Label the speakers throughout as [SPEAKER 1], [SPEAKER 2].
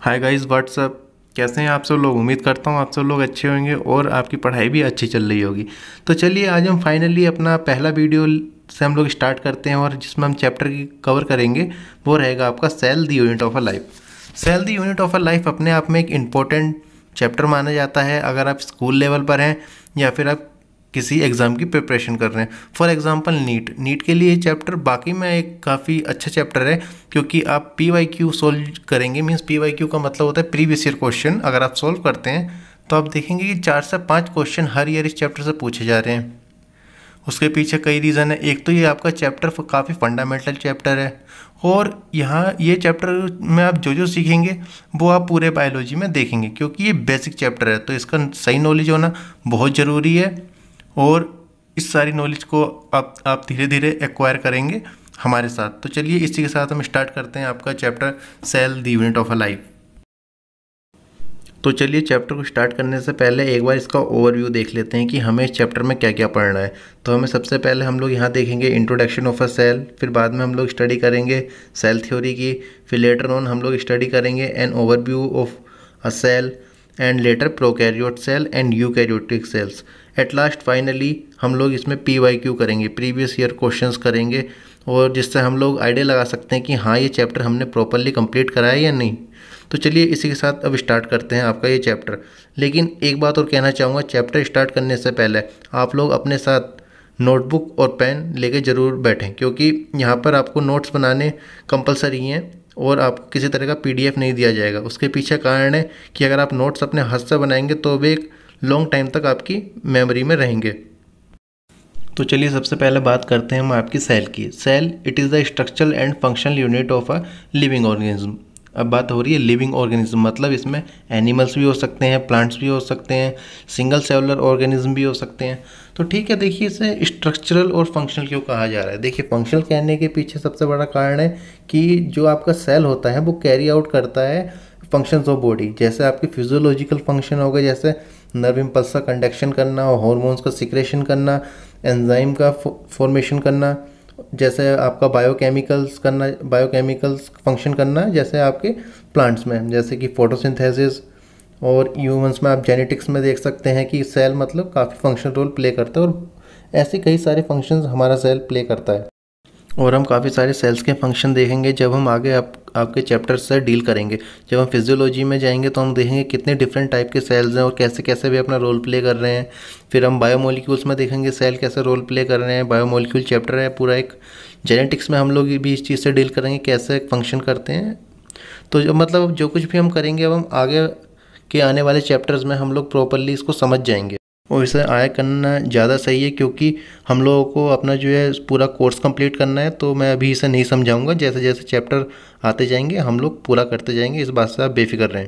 [SPEAKER 1] Hi guys what's up. कैसे हैं आप सब लोग। उम्मीद करता हूँ आप सब लोग अच्छे होंगे और आपकी पढ़ाई भी अच्छी चल रही होगी। तो चलिए आज हम फाइनली अपना पहला वीडियो से हम लोग स्टार्ट करते हैं और जिसमें हम चैप्टर की कवर करेंगे वो रहेगा आपका cell the unit of a life. Cell the unit of a life अपने आप में एक इम्पोर्टेंट चैप्टर माना जाता है अगर आप स्कूल लेवल पर हैं या फिर आप किसी एग्ज़ाम की प्रिपरेशन कर रहे हैं। फॉर एग्जांपल नीट के लिए ये चैप्टर बाकी में एक काफ़ी अच्छा चैप्टर है क्योंकि आप PYQ सोल्व करेंगे। मीन्स PYQ का मतलब होता है प्रीवियस ईयर क्वेश्चन। अगर आप सोल्व करते हैं तो आप देखेंगे कि 4 से 5 क्वेश्चन हर ईयर इस चैप्टर से पूछे जा रहे हैं। उसके पीछे कई रीज़न है। एक तो ये आपका चैप्टर काफ़ी फंडामेंटल चैप्टर है और यहाँ ये चैप्टर में आप जो जो सीखेंगे वो आप पूरे बायोलॉजी में देखेंगे क्योंकि ये बेसिक चैप्टर है तो इसका सही नॉलेज होना बहुत ज़रूरी है और इस सारी नॉलेज को आप धीरे धीरे एक्वायर करेंगे हमारे साथ। तो चलिए इसी के साथ हम स्टार्ट करते हैं आपका chapter cell the unit of a life. तो चलिए चैप्टर को स्टार्ट करने से पहले एक बार इसका ओवरव्यू देख लेते हैं कि हमें इस चैप्टर में क्या क्या पढ़ना है। तो हमें सबसे पहले हम लोग यहाँ देखेंगे इंट्रोडक्शन ऑफ अ सेल, फिर बाद में हम लोग स्टडी करेंगे सेल थ्योरी की, फिर लेटर ऑन हम लोग स्टडी करेंगे an overview of a cell and later prokaryote cell and eukaryotic cells. At last finally हम लोग इसमें PYQ करेंगे, प्रीवियस ईयर क्वेश्चंस करेंगे और जिससे हम लोग आइडिया लगा सकते हैं कि हाँ ये चैप्टर हमने प्रॉपरली कंप्लीट करा है या नहीं। तो चलिए इसी के साथ अब स्टार्ट करते हैं आपका ये चैप्टर। लेकिन एक बात और कहना चाहूँगा, चैप्टर स्टार्ट करने से पहले आप लोग अपने साथ नोटबुक और पेन लेके ज़रूर बैठें क्योंकि यहाँ पर आपको नोट्स बनाने कंपलसरी हैं और आपको किसी तरह का PDF नहीं दिया जाएगा। उसके पीछे कारण है कि अगर आप नोट्स अपने हाथ से बनाएंगे तो वे एक लॉन्ग टाइम तक आपकी मेमोरी में रहेंगे। तो चलिए सबसे पहले बात करते हैं हम आपकी सेल की। Cell it is the structural and functional unit of a living organism. अब बात हो रही है लिविंग ऑर्गेनिज्म, मतलब इसमें एनिमल्स भी हो सकते हैं, प्लांट्स भी हो सकते हैं, सिंगल सेलुलर ऑर्गेनिज्म भी हो सकते हैं। तो ठीक है, देखिए इसे स्ट्रक्चरल और फंक्शनल क्यों कहा जा रहा है। देखिए फंक्शनल कहने के पीछे सबसे बड़ा कारण है कि जो आपका सेल होता है वो कैरी आउट करता है फंक्शंस ऑफ बॉडी। जैसे आपके फिजियोलॉजिकल फंक्शन हो गए, जैसे नर्व इम्पल्स का कंडक्शन करना, हार्मोन्स का सिक्रेशन करना, एंजाइम का फॉर्मेशन करना, जैसे आपका बायोकेमिकल्स फंक्शन करना, जैसे आपके प्लांट्स में जैसे कि फोटोसिंथेसिस, और ह्यूमंस में आप जेनेटिक्स में देख सकते हैं कि सेल मतलब काफ़ी फंक्शनल रोल प्ले करता है और ऐसे कई सारे फंक्शंस हमारा सेल प्ले करता है। और हम काफ़ी सारे सेल्स के फंक्शन देखेंगे जब हम आगे आपके चैप्टर से डील करेंगे। जब हम फिजियोलॉजी में जाएंगे तो हम देखेंगे कितने डिफरेंट टाइप के सेल्स हैं और कैसे कैसे वे अपना रोल प्ले कर रहे हैं। फिर हम बायोमोलिक्यूल्स में देखेंगे सेल कैसे रोल प्ले कर रहे हैं। बायोमोलिक्यूल चैप्टर है पूरा एक। जेनेटिक्स में हम लोग भी इस चीज़ से डील करेंगे कैसे फंक्शन करते हैं। तो मतलब जो कुछ भी हम करेंगे अब हम आगे के आने वाले चैप्टर्स में हम लोग प्रॉपरली इसको समझ जाएंगे और इसे आया करना ज़्यादा सही है क्योंकि हम लोगों को अपना जो है पूरा कोर्स कंप्लीट करना है। तो मैं अभी इसे नहीं समझाऊंगा, जैसे जैसे चैप्टर आते जाएंगे हम लोग पूरा करते जाएंगे, इस बात से आप बेफिक्र रहें।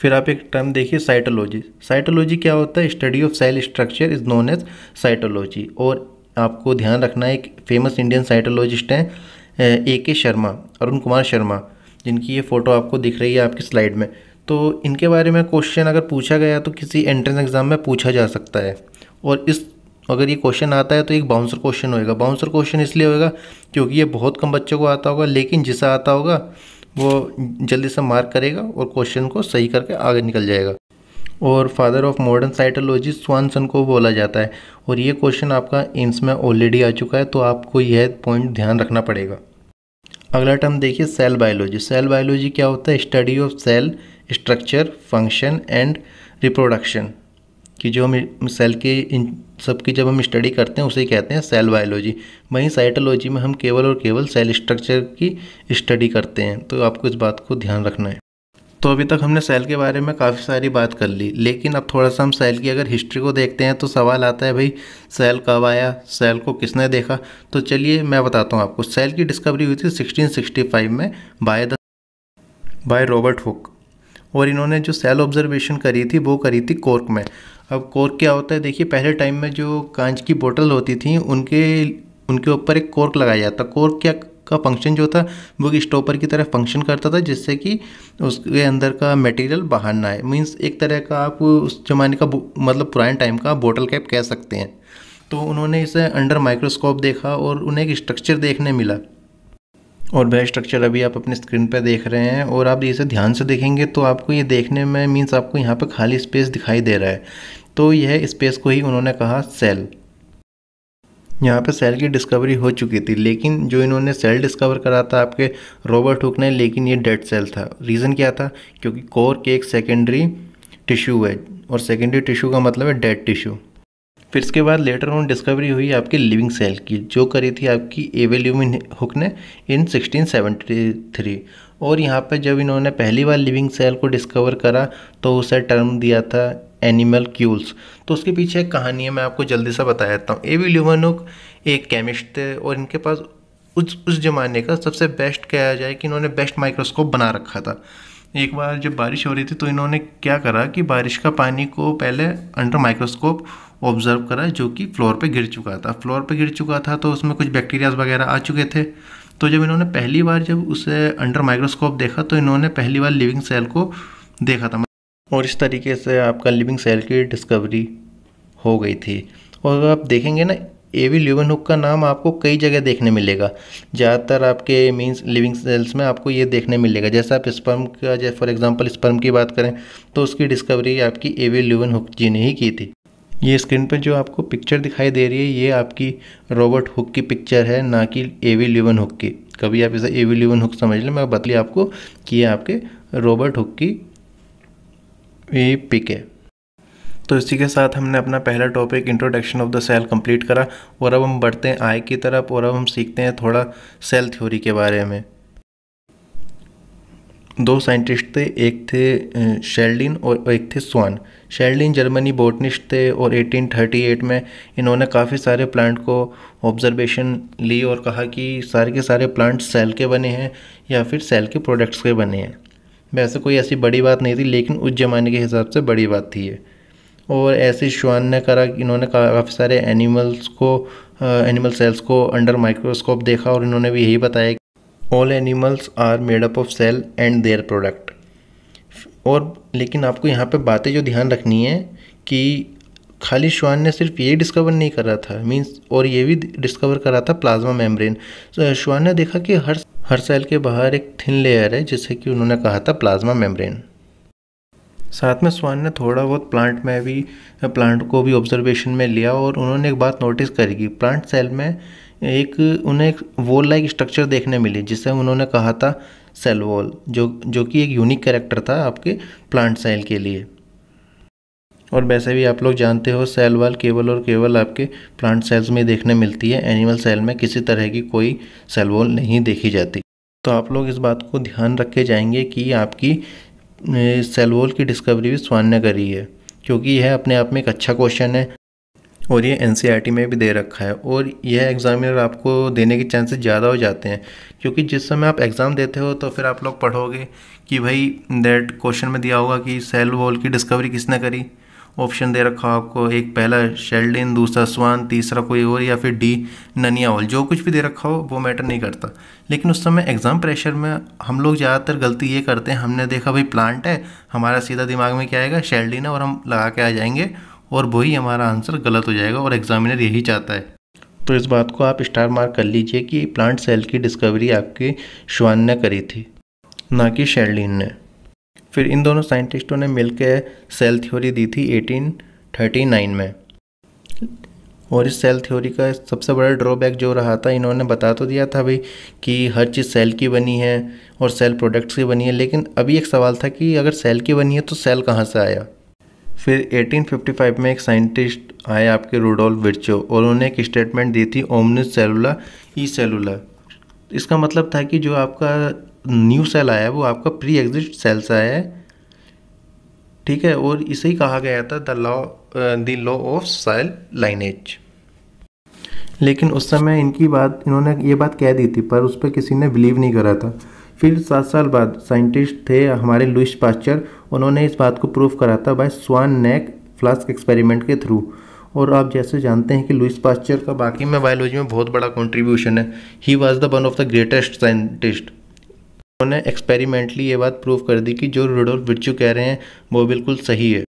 [SPEAKER 1] फिर आप एक टर्म देखिए साइटोलॉजी। साइटोलॉजी क्या होता है? Study of cell structure is known as cytology. और आपको ध्यान रखना है एक फेमस इंडियन साइटोलॉजिस्ट हैं AK शर्मा, अरुण कुमार शर्मा, जिनकी ये फ़ोटो आपको दिख रही है आपकी स्लाइड में। तो इनके बारे में क्वेश्चन अगर पूछा गया तो किसी एंट्रेंस एग्ज़ाम में पूछा जा सकता है। और अगर ये क्वेश्चन आता है तो एक बाउंसर क्वेश्चन होएगा। बाउंसर क्वेश्चन इसलिए होएगा क्योंकि ये बहुत कम बच्चों को आता होगा, लेकिन जिसे आता होगा वो जल्दी से मार्क करेगा और क्वेश्चन को सही करके आगे निकल जाएगा। और फादर ऑफ मॉडर्न साइटोलॉजी स्वानसन को बोला जाता है। और ये क्वेश्चन आपका एम्स में ऑलरेडी आ चुका है तो आपको यह पॉइंट ध्यान रखना पड़ेगा। अगला टर्म देखिए सेल बायोलॉजी। सेल बायोलॉजी क्या होता है? Study of cell structure, function and reproduction. कि जो हम सेल के इन सब की जब हम स्टडी करते हैं उसे कहते हैं सेल बायोलॉजी। वहीं साइटोलॉजी में हम केवल और केवल सेल स्ट्रक्चर की स्टडी करते हैं। तो आपको इस बात को ध्यान रखना है। तो अभी तक हमने सेल के बारे में काफ़ी सारी बात कर ली, लेकिन अब थोड़ा सा हम सेल की अगर हिस्ट्री को देखते हैं तो सवाल आता है भाई सेल कब आया, सेल को किसने देखा। तो चलिए मैं बताता हूँ आपको। सेल की डिस्कवरी हुई थी 1665 में बाय रॉबर्ट हुक। और इन्होंने जो सेल ऑब्जर्वेशन करी थी वो करी थी कॉर्क में। अब कॉर्क क्या होता है? देखिए पहले टाइम में जो कांच की बोतल होती थी उनके ऊपर एक कॉर्क लगाया जाता। कॉर्क क्या का फंक्शन जो था वो एक स्टॉपर की तरह फंक्शन करता था, जिससे कि उसके अंदर का मटेरियल बाहर ना आए। मींस एक तरह का आप उस जमाने का मतलब पुराने टाइम का बोतल कैप कह सकते हैं। तो उन्होंने इसे अंडर माइक्रोस्कोप देखा और उन्हें एक स्ट्रक्चर देखने मिला और वह स्ट्रक्चर अभी आप अपनी स्क्रीन पर देख रहे हैं, और आप इसे ध्यान से देखेंगे तो आपको ये देखने में मीन्स आपको यहाँ पर खाली स्पेस दिखाई दे रहा है, तो यह स्पेस को ही उन्होंने कहा सेल। यहाँ पे सेल की डिस्कवरी हो चुकी थी, लेकिन जो इन्होंने सेल डिस्कवर करा था आपके रॉबर्ट हुक ने, लेकिन ये डेड सेल था। रीज़न क्या था? क्योंकि कोर के एक सेकेंडरी टिश्यू है, और सेकेंडरी टिश्यू का मतलब है डेड टिश्यू। फिर इसके बाद लेटर ऑन डिस्कवरी हुई आपकी लिविंग सेल की, जो करी थी आपकी एवेल्यूमिन हुक ने इन 1673। और यहाँ पे जब इन्होंने पहली बार लिविंग सेल को डिस्कवर करा तो उसे टर्म दिया था एनिमलक्यूल्स। तो उसके पीछे एक कहानी है, मैं आपको जल्दी से बता देता हूँ। एवेल्यूमिन हुक एक केमिस्ट थे, और इनके पास उस ज़माने का सबसे बेस्ट कहा जाए कि इन्होंने बेस्ट माइक्रोस्कोप बना रखा था। एक बार जब बारिश हो रही थी तो इन्होंने क्या करा कि बारिश का पानी को पहले अंडर माइक्रोस्कोप ऑब्जर्व करा, जो कि फ्लोर पे गिर चुका था। फ्लोर पे गिर चुका था तो उसमें कुछ बैक्टीरियाज वगैरह आ चुके थे। तो जब इन्होंने पहली बार जब उसे अंडर माइक्रोस्कोप देखा तो इन्होंने पहली बार लिविंग सेल को देखा था, और इस तरीके से आपका लिविंग सेल की डिस्कवरी हो गई थी। और आप देखेंगे ना, एवी ल्यूवेनहुक का नाम आपको कई जगह देखने मिलेगा। ज़्यादातर आपके मीन्स लिविंग सेल्स में आपको ये देखने मिलेगा। जैसे आप स्पर्म का, जैसे फॉर एग्जांपल स्पर्म की बात करें तो उसकी डिस्कवरी आपकी एवी ल्यूवेनहुक जी ने ही की थी। ये स्क्रीन पर जो आपको पिक्चर दिखाई दे रही है ये आपकी रॉबर्ट हुक की पिक्चर है, ना कि एवी ल्यूवेनहुक की। कभी आप इसे एवी ल्यूवेनहुक समझ लें, मैं बतली आपको कि ये आपके रॉबर्ट हुक की ये पिक है। तो इसी के साथ हमने अपना पहला topic introduction of the cell complete करा, और अब हम बढ़ते हैं आई की तरफ, और अब हम सीखते हैं थोड़ा सेल थ्योरी के बारे में। दो साइंटिस्ट थे, एक थे शेल्डिन और एक थे स्वान। शेल्डिन जर्मनी बॉटनिस्ट थे, और 1838 में इन्होंने काफ़ी सारे प्लांट को ऑब्जर्वेशन ली और कहा कि सारे के सारे प्लांट सेल के बने हैं या फिर सेल के प्रोडक्ट्स के बने हैं। वैसे कोई ऐसी बड़ी बात नहीं थी, लेकिन उस ज़माने के हिसाब से बड़ी बात थी ये। और ऐसे श्वान ने करा, इन्होंने काफ़ी सारे एनिमल सेल्स को अंडर माइक्रोस्कोप देखा, और इन्होंने भी यही बताया कि all animals are made up of cell and their product. और लेकिन आपको यहाँ पे बातें जो ध्यान रखनी है कि खाली श्वान ने सिर्फ ये डिस्कवर नहीं करा था मीन्स, और ये भी डिस्कवर करा था प्लाज्मा मेम्ब्रेन। श्वान ने देखा कि हर सेल के बाहर एक थिन लेयर है, जिसे कि उन्होंने कहा था प्लाज्मा मेम्ब्रेन। साथ में स्वान ने थोड़ा बहुत प्लांट को भी ऑब्जर्वेशन में लिया, और उन्होंने एक बात नोटिस करी कि प्लांट सेल में उन्हें एक वॉल लाइक स्ट्रक्चर देखने मिली, जिसे उन्होंने कहा था सेल वॉल, जो कि एक यूनिक कैरेक्टर था आपके प्लांट सेल के लिए। और वैसे भी आप लोग जानते हो सेल वॉल केवल और केवल आपके प्लांट सेल्स में देखने मिलती है, एनिमल सेल में किसी तरह की कोई सेल वॉल नहीं देखी जाती। तो आप लोग इस बात को ध्यान रख के जाएंगे कि आपकी सेल वॉल की डिस्कवरी भी स्वान ने करी है, क्योंकि यह अपने आप में एक अच्छा क्वेश्चन है, और ये एनसीईआरटी में भी दे रखा है, और यह एग्जामिनर आपको देने के चांसेस ज़्यादा हो जाते हैं। क्योंकि जिस समय आप एग्ज़ाम देते हो तो फिर आप लोग पढ़ोगे कि भाई दैट क्वेश्चन में दिया होगा कि सेल वॉल की डिस्कवरी किसने करी। ऑप्शन दे रखा हो आपको, एक पहला शेल्डिन, दूसरा स्वान, तीसरा कोई और, या फिर डी ननिया हॉल। जो कुछ भी दे रखा हो वो मैटर नहीं करता। लेकिन उस समय एग्ज़ाम प्रेशर में हम लोग ज़्यादातर गलती ये करते हैं, हमने देखा भाई प्लांट है, हमारा सीधा दिमाग में क्या आएगा, शेल्डिन है, और हम लगा के आ जाएंगे, और वही हमारा आंसर गलत हो जाएगा, और एग्जामिनर यही चाहता है। तो इस बात को आप स्टार मार्क कर लीजिए कि प्लांट सेल की डिस्कवरी आपके श्वान ने करी थी, ना कि शेल्डिन ने। फिर इन दोनों साइंटिस्टों ने मिलकर सेल थ्योरी दी थी 1839 में। और इस सेल थ्योरी का सबसे बड़ा ड्रॉबैक जो रहा था, इन्होंने बता तो दिया था भाई कि हर चीज़ सेल की बनी है और सेल प्रोडक्ट्स की बनी है, लेकिन अभी एक सवाल था कि अगर सेल की बनी है तो सेल कहाँ से आया। फिर 1855 में एक साइंटिस्ट आए आपके रुडोल्फ विर्चो, और उन्होंने एक स्टेटमेंट दी थी ओमनिस सेलुला ई सेलुला। इसका मतलब था कि जो आपका न्यू सेल आया है वो आपका प्री एग्जिस्ट सेल से आया है, ठीक है। और इसे ही कहा गया था the law of cell lineage. लेकिन उस समय इन्होंने ये बात कह दी थी, पर उस पर किसी ने बिलीव नहीं करा था। फिर 7 साल बाद साइंटिस्ट थे हमारे लुईस पास्चर, उन्होंने इस बात को प्रूव करा था बाय स्वान नेक फ्लास्क एक्सपेरिमेंट के थ्रू। और आप जैसे जानते हैं कि लुईस पास्चर का बाकी में बायोलॉजी में बहुत बड़ा कंट्रीब्यूशन है। He was the one of the greatest scientist. उन्होंने एक्सपेरिमेंटली ये बात प्रूव कर दी कि जो रुडोल्फ विर्चो कह रहे हैं वो बिल्कुल सही है।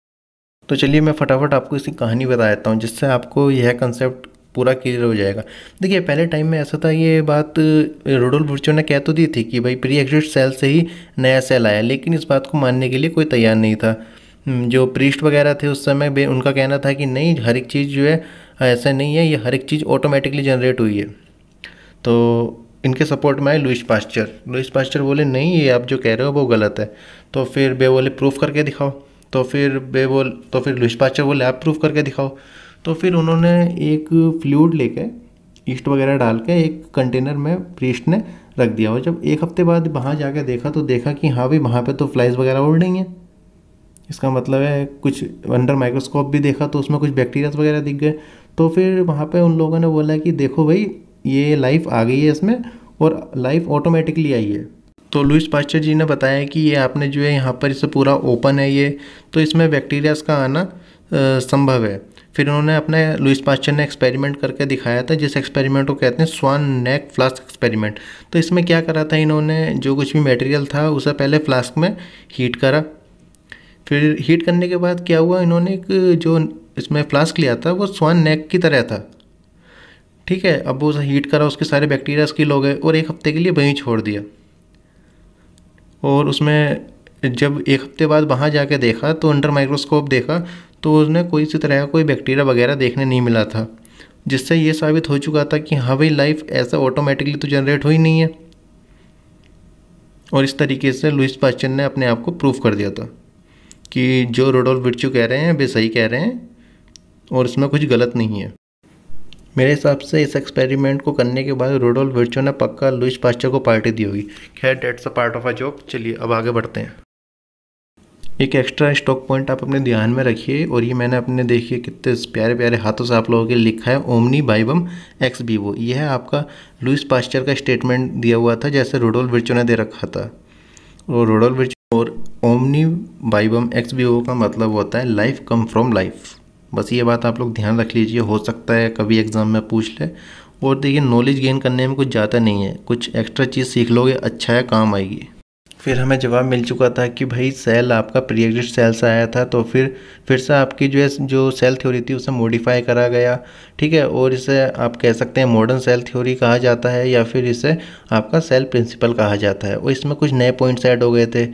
[SPEAKER 1] तो चलिए मैं फटाफट आपको इसकी कहानी बता देता हूँ, जिससे आपको यह कंसेप्ट पूरा क्लियर हो जाएगा। देखिए पहले टाइम में ऐसा था, ये बात रुडोल्फ विर्चो ने कह तो दी थी कि भाई प्री एग्जिस्ट सेल से ही नया सेल आया, लेकिन इस बात को मानने के लिए कोई तैयार नहीं था। जो प्रीस्ट वगैरह थे उस समय उनका कहना था कि नहीं, हर एक चीज़ जो है ऐसा नहीं है, ये हर एक चीज़ ऑटोमेटिकली जनरेट हुई है। तो इनके सपोर्ट में आए लुईस पास्चर। लुईस पास्चर बोले नहीं, ये आप जो कह रहे हो वो गलत है। तो फिर बे बोले प्रूफ करके दिखाओ। तो फिर लुईस पास्चर बोले आप प्रूफ करके दिखाओ। तो फिर उन्होंने एक फ्लूइड लेके ईस्ट वगैरह डाल के एक कंटेनर में प्रीस्ट ने रख दिया, और जब एक हफ्ते बाद वहाँ जाके देखा तो देखा कि हाँ भाई वहाँ पे तो फ्लाइज वगैरह उड़ रही हैं। इसका मतलब है कुछ अंडर माइक्रोस्कोप भी देखा तो उसमें कुछ बैक्टीरियाज वगैरह दिख गए। तो फिर वहाँ पे उन लोगों ने बोला कि देखो भाई ये लाइफ आ गई है इसमें, और लाइफ ऑटोमेटिकली आई है। तो लुईस पास्चर जी ने बताया कि ये आपने जो है यहाँ पर इसे पूरा ओपन है ये, तो इसमें बैक्टीरियाज का आना संभव है। फिर उन्होंने अपने लुईस पास्चर ने एक्सपेरिमेंट करके दिखाया था, जिस एक्सपेरिमेंट को कहते हैं स्वान नेक फ्लास्क एक्सपेरिमेंट। तो इसमें क्या करा था इन्होंने, जो कुछ भी मटेरियल था उसे पहले फ्लास्क में हीट करा। फिर हीट करने के बाद क्या हुआ, इन्होंने एक जो इसमें फ्लास्क लिया था वो स्वान नेक की तरह था, ठीक है। अब वो हीट करा, उसके सारे बैक्टीरिया किल हो गए और एक हफ्ते के लिए वहीं छोड़ दिया। और उसमें जब एक हफ्ते बाद वहाँ जाके देखा तो अंडर माइक्रोस्कोप देखा तो उसमें कोई सी तरह का कोई बैक्टीरिया वगैरह देखने नहीं मिला था, जिससे ये साबित हो चुका था कि हाँ भाई लाइफ ऐसा ऑटोमेटिकली तो जनरेट हुई नहीं है। और इस तरीके से लुईस पास्चर ने अपने आप को प्रूफ कर दिया था कि जो रुडोल्फ विर्चो कह रहे हैं वे सही कह रहे हैं और इसमें कुछ गलत नहीं है। मेरे हिसाब से इस एक्सपेरिमेंट को करने के बाद रुडोल्फ विर्चो ने पक्का लुईस पास्चर को पार्टी दी होगी। खैर dates a part of a job. चलिए अब आगे बढ़ते हैं। एक एक्स्ट्रा स्टॉक पॉइंट आप अपने ध्यान में रखिए, और ये मैंने अपने देखिए कितने प्यारे प्यारे हाथों से आप लोगों के लिखा है, ओमनी बाइबम एक्स वीवो। यह है आपका लुईस पास्चर का स्टेटमेंट दिया हुआ था जैसे रुडोल्फ विर्चो ने दे रखा था। और रुडोल्फ विर्चो और ओमनी बाइबम एक्स वीवो का मतलब होता है लाइफ कम फ्रॉम लाइफ। बस ये बात आप लोग ध्यान रख लीजिए, हो सकता है कभी एग्जाम में पूछ ले। और देखिए नॉलेज गेन करने में कुछ ज़्यादा नहीं है, कुछ एक्स्ट्रा चीज़ सीख लोगे, अच्छा है, काम आएगी। फिर हमें जवाब मिल चुका था कि भाई सेल आपका प्री एग्जिस्ट सेल से आया था, तो फिर से आपकी जो सेल थ्योरी थी उसे मॉडिफाई करा गया, ठीक है। और इसे आप कह सकते हैं मॉडर्न सेल थ्योरी कहा जाता है, या फिर इसे आपका सेल प्रिंसिपल कहा जाता है। और इसमें कुछ नए पॉइंट्स ऐड हो गए थे,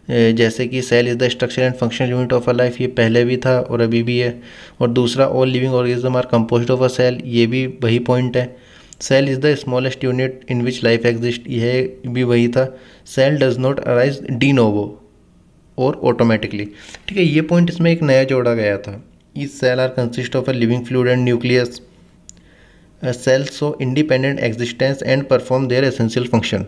[SPEAKER 1] जैसे कि cell is the structure and functional unit of a life, ये पहले भी था और अभी भी है। और दूसरा all living organism are composed of a cell, ये भी वही पॉइंट है। Cell is the smallest unit in which life exist, यह भी वही था। Cell does not arise de novo और ऑटोमेटिकली, ठीक है। ये पॉइंट इसमें एक नया जोड़ा गया था। Each cell are consist of a living fluid and nucleus. Cell so independent existence and perform their essential function.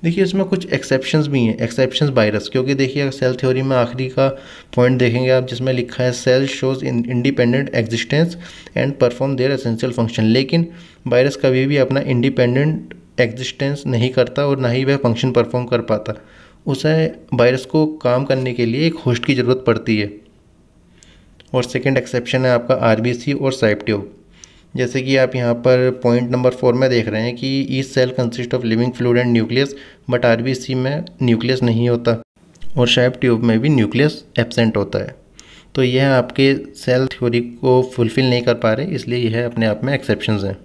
[SPEAKER 1] देखिए इसमें कुछ एक्सेप्शंस भी हैं, एक्सेप्शंस बायरस, क्योंकि देखिए सेल थ्योरी में आखिरी का पॉइंट देखेंगे आप जिसमें लिखा है cell shows independent existence and perform their essential function. लेकिन वायरस कभी भी अपना इंडिपेंडेंट एग्जिस्टेंस नहीं करता और ना ही वह फंक्शन परफॉर्म कर पाता। उसे वायरस को काम करने के लिए एक होस्ट की ज़रूरत पड़ती है। और सेकेंड एक्सेप्शन है आपका आरबीसी और साइप ट्यूब। जैसे कि आप यहाँ पर पॉइंट नंबर 4 में देख रहे हैं कि each cell consist of living fluid and nucleus, but RBC में न्यूक्लियस नहीं होता और शाइप ट्यूब में भी न्यूक्लियस एब्सेंट होता है। तो यह आपके सेल थ्योरी को फुलफिल नहीं कर पा रहे, इसलिए यह अपने आप में एक्सेप्शंस हैं।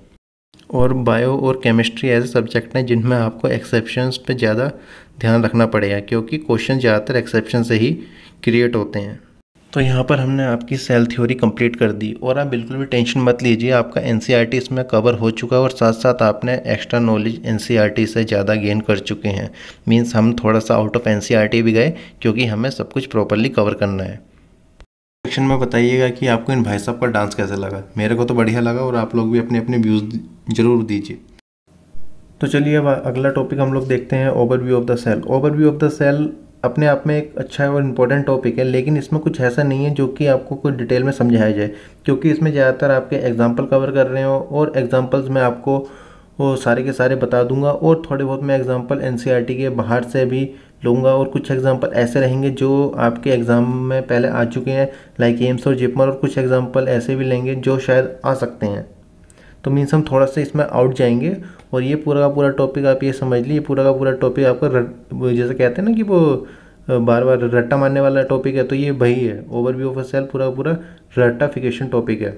[SPEAKER 1] और बायो और केमिस्ट्री ऐसे सब्जेक्ट हैं जिनमें आपको एक्सेप्शंस पे ज़्यादा ध्यान रखना पड़ेगा, क्योंकि क्वेश्चन ज़्यादातर एक्सेप्शन से ही क्रिएट होते हैं। तो यहाँ पर हमने आपकी सेल थ्योरी कंप्लीट कर दी, और आप बिल्कुल भी टेंशन मत लीजिए, आपका एनसीईआरटी इसमें कवर हो चुका है और साथ साथ आपने एक्स्ट्रा नॉलेज एनसीईआरटी से ज़्यादा गेन कर चुके हैं। मींस हम थोड़ा सा आउट ऑफ एनसीईआरटी भी गए, क्योंकि हमें सब कुछ प्रॉपरली कवर करना है। सेक्शन में बताइएगा कि आपको इन भाई साहब का डांस कैसा लगा। मेरे को तो बढ़िया लगा, और आप लोग भी अपने अपने व्यूज़ ज़रूर दीजिए। तो चलिए अब अगला टॉपिक हम लोग देखते हैं, overview of the cell. Overview of the cell अपने आप में एक अच्छा और इम्पोर्टेंट टॉपिक है, लेकिन इसमें कुछ ऐसा नहीं है जो कि आपको कुछ डिटेल में समझाया जाए, क्योंकि इसमें ज़्यादातर आपके एग्जांपल कवर कर रहे हो, और एग्जांपल्स मैं आपको वो सारे के सारे बता दूंगा, और थोड़े बहुत मैं एग्जांपल एनसीईआरटी के बाहर से भी लूँगा, और कुछ एग्जांपल ऐसे रहेंगे जो आपके एग्ज़ाम में पहले आ चुके हैं लाइक एम्स और जिपमर, और कुछ एग्जाम्पल ऐसे भी लेंगे जो शायद आ सकते हैं। तो मीन्स हम थोड़ा सा इसमें आउट जाएंगे, और ये पूरा का पूरा टॉपिक आप ये समझ लीजिए, पूरा का पूरा टॉपिक आपका जैसे कहते हैं ना कि वो बार बार रट्टा मारने वाला टॉपिक है, तो ये वही है। ओवरव्यू ऑफ अ सेल पूरा का पूरा रट्टाफिकेशन टॉपिक है।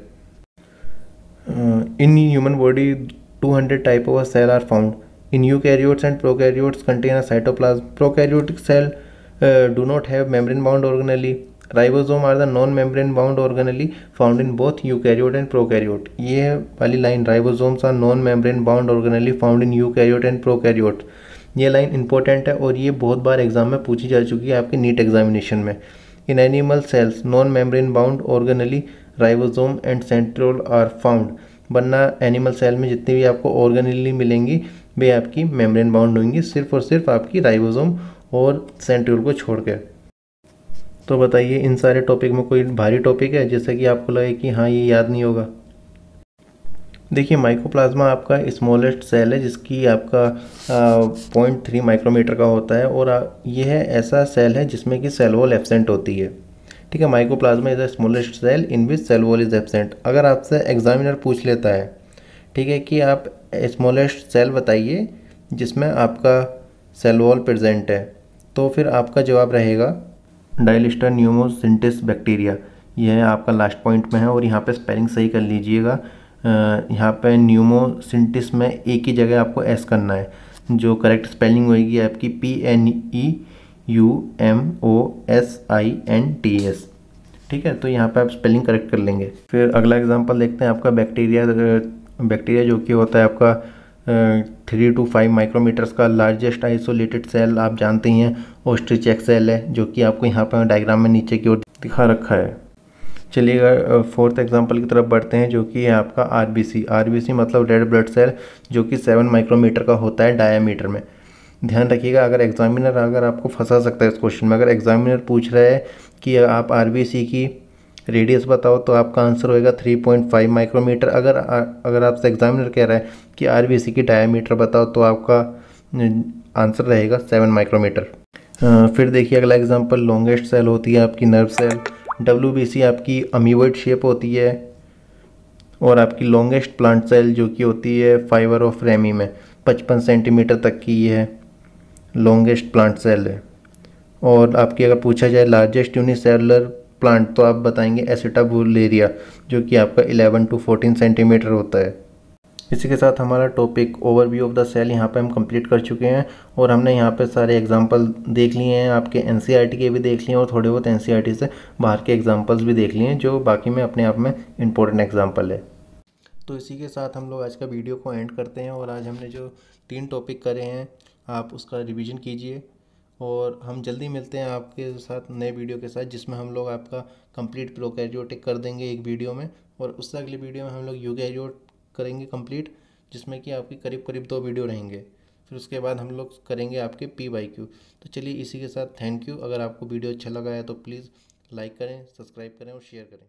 [SPEAKER 1] In human body, 200 type of cell are found. In eukaryotes and prokaryotes contain a cytoplasm. Prokaryotic cell do not have membrane bound organelle. Ribosome are the non-membrane bound organelle found in both eukaryote and prokaryote. ये वाली line ribosomes are non-membrane bound organelle found in eukaryote and prokaryote, ये line important है और ये बहुत बार exam में पूछी जा चुकी है आपके नीट एग्जामिनेशन में. In animal cells non membrane bound organelle ribosome and centriole are found. वरना एनिमल सेल में जितनी भी आपको ऑर्गेनली मिलेंगी वे आपकी मेम्ब्रेन बाउंड होंगी, सिर्फ और सिर्फ आपकी राइबोसोम और सेंट्रियोल को छोड़ के. तो बताइए इन सारे टॉपिक में कोई भारी टॉपिक है जिससे कि आपको लगे कि हाँ ये याद नहीं होगा. देखिए माइकोप्लाज्मा आपका स्मॉलेस्ट सेल है जिसकी आपका 0.3 माइक्रोमीटर का होता है और यह ऐसा सेल है जिसमें कि सेल वॉल एब्सेंट होती है. ठीक है, mycoplasma is the smallest cell in which cell wall is absent. अगर आपसे एग्जामिनर पूछ लेता है, ठीक है, कि आप स्मॉलेस्ट सेल बताइए जिसमें आपका सेल वॉल प्रेजेंट है, तो फिर आपका जवाब रहेगा डायलिस्टर न्यूमोसिंटिस बैक्टीरिया. यह आपका लास्ट पॉइंट में है और यहाँ पे स्पेलिंग सही कर लीजिएगा. यहाँ पे न्यूमोसिंटिस में एक ही जगह आपको एस करना है. जो करेक्ट स्पेलिंग होगी आपकी PNEUMOSINTS. ठीक है, तो यहाँ पे आप स्पेलिंग करेक्ट कर लेंगे. फिर अगला एग्जांपल देखते हैं आपका बैक्टीरिया जो कि होता है आपका 3 to 5 माइक्रोमीटर्स का लार्जेस्ट आइसोलेटेड सेल. आप जानते ही हैं ओस्ट्रिचेक सेल है जो कि आपको यहाँ पर डायग्राम में नीचे की ओर दिखा रखा है. चलिएगा फोर्थ एग्जांपल की तरफ बढ़ते हैं जो कि है आपका आरबीसी मतलब रेड ब्लड सेल जो कि 7 माइक्रोमीटर का होता है डायामीटर में. ध्यान रखिएगा, अगर आपको फंसा सकता है इस क्वेश्चन में. अगर एग्जामिनर पूछ रहा है कि आप आरबीसी की रेडियस बताओ तो आपका आंसर होएगा 3.5 माइक्रोमीटर. अगर आपसे एग्जामिनर कह रहा है कि आरबीसी की डायामीटर बताओ तो आपका आंसर रहेगा 7 माइक्रोमीटर. फिर देखिए अगला एग्जांपल, लॉन्गेस्ट सेल होती है आपकी नर्व सेल. WBC आपकी अमीबॉइड शेप होती है और आपकी लॉन्गेस्ट प्लांट सेल जो कि होती है फाइबर ऑफ रेमी में 55 सेंटीमीटर तक की ये लॉन्गेस्ट प्लांट सेल है. और आपकी अगर पूछा जाए लार्जेस्ट यूनिसेलुलर प्लांट तो आप बताएंगे एसिटाबुलेरिया जो कि आपका 11 to 14 सेंटीमीटर होता है. इसी के साथ हमारा topic overview of the cell यहाँ पे हम कंप्लीट कर चुके हैं और हमने यहाँ पे सारे एग्जांपल देख लिए हैं. आपके एनसीईआरटी के भी देख लिए और थोड़े बहुत एनसीईआरटी से बाहर के एग्जांपल्स भी देख लिए हैं जो बाकी में अपने आप में इम्पोर्टेंट एग्जांपल है. तो इसी के साथ हम लोग आज का वीडियो को एंड करते हैं और आज हमने जो 3 टॉपिक करे हैं आप उसका रिविज़न कीजिए और हम जल्दी मिलते हैं आपके साथ नए वीडियो के साथ जिसमें हम लोग आपका कंप्लीट प्रोकैरियोटिक कर देंगे एक वीडियो में और उससे अगले वीडियो में हम लोग यूकैरियोट करेंगे कंप्लीट जिसमें कि आपकी करीब करीब 2 वीडियो रहेंगे. फिर उसके बाद हम लोग करेंगे आपके PYQ. तो चलिए इसी के साथ थैंक यू. अगर आपको वीडियो अच्छा लगा है तो प्लीज़ लाइक करें, सब्सक्राइब करें और शेयर करें.